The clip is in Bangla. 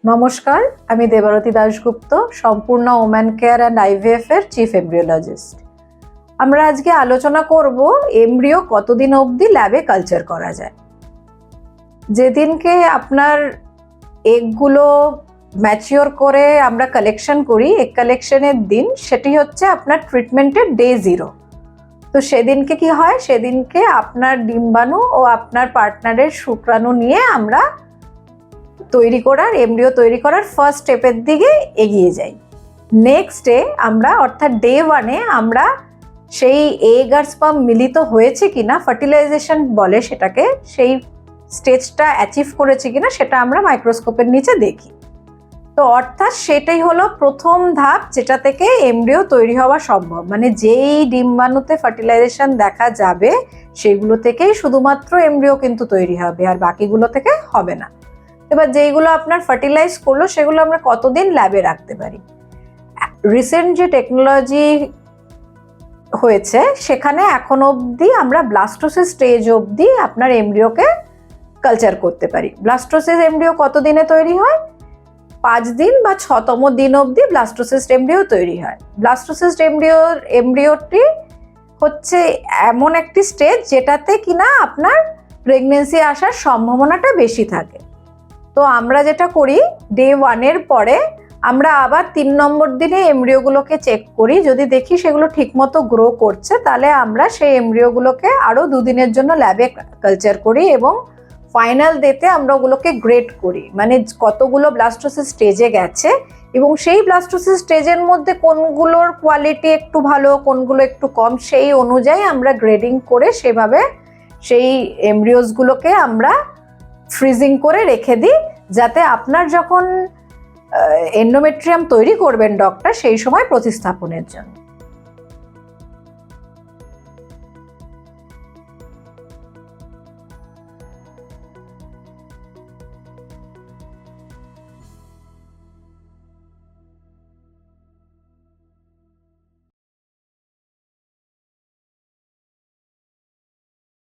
নমস্কার, আমি দেবারতী দাশগুপ্ত, সম্পূর্ণ ওম্যান কেয়ার অ্যান্ড আইভিএফ এর চিফ এমব্রিওলজিস্ট। আমরা আজকে আলোচনা করব এমব্রিও কতদিন অবধি ল্যাবে কালচার করা যায়। যেদিনকে আপনার এগগুলো ম্যাচিওর করে আমরা কালেকশন করি, এগ কালেকশনের দিন, সেটি হচ্ছে আপনার ট্রিটমেন্টের ডে 0। তো সেদিনকে কি হয়, সেদিনকে আপনার ডিম্বাণু ও আপনার পার্টনারের শুক্রাণু নিয়ে আমরা এমব্রিও তৈরি করার ফার্স্ট স্টেপের দিকে এগিয়ে যাই। নেক্সট ডে আমরা, অর্থাৎ ডে 1-এ আমরা সেই এগ আর স্পার্ম মিলিত হয়েছে কিনা, ফার্টিলাইজেশন বলে সেটাকে, সেই স্টেজটা অ্যাচিভ করেছে কিনা সেটা আমরা মাইক্রোস্কোপের নিচে দেখি। তো অর্থাৎ সেটাই হলো প্রথম ধাপ, যেটা থেকে এমব্রিও তৈরি হওয়া সম্ভব। মানে যেই ডিম্বাণুতে ফার্টিলাইজেশন দেখা যাবে সেগুলো থেকেই শুধুমাত্র এমব্রিও কিন্তু তৈরি হবে, আর বাকিগুলো থেকে হবে না। এবার যেইগুলো আপনার ফার্টিলাইজ করলো সেগুলো আমরা কতদিন ল্যাবে রাখতে পারি। রিসেন্ট যে টেকনোলজি হয়েছে সেখানে এখন অবধি আমরা ব্লাস্টোসিস স্টেজ অবধি আপনার এমব্রিওকে কালচার করতে পারি। ব্লাস্টোসিস এমব্রিও কতদিনে তৈরি হয়? 5 দিন বা 6তম দিন অবধি ব্লাস্টোসিস এমব্রিও তৈরি হয়। ব্লাস্টোসিস এমব্রিওটি হচ্ছে এমন একটি স্টেজ যেটাতে কিনা আপনার প্রেগনেন্সি আসার সম্ভাবনাটা বেশি থাকে। তো আমরা যেটা করি, ডে 1-এর পরে আমরা আবার 3 নম্বর দিনে এমব্রিওগুলোকে চেক করি। যদি দেখি সেগুলো ঠিকমতো গ্রো করছে, তাহলে আমরা সেই এমব্রিওগুলোকে আরও 2 দিনের জন্য ল্যাবে কালচার করি এবং ফাইনাল ডেতে আমরা ওগুলোকে গ্রেড করি, মানে কতগুলো ব্লাস্টোসিস স্টেজে গেছে এবং সেই ব্লাস্টোসিস স্টেজের মধ্যে কোনগুলোর কোয়ালিটি একটু ভালো, কোনগুলো একটু কম, সেই অনুযায়ী আমরা গ্রেডিং করে সেভাবে সেই এমব্রিওসগুলোকে আমরা ফ্রিজিং করে রেখে দিই, যাতে আপনার যখন এন্ডোমেট্রিয়াম তৈরি করবেন ডক্টর, সেই সময় প্রতিস্থাপনের জন্য।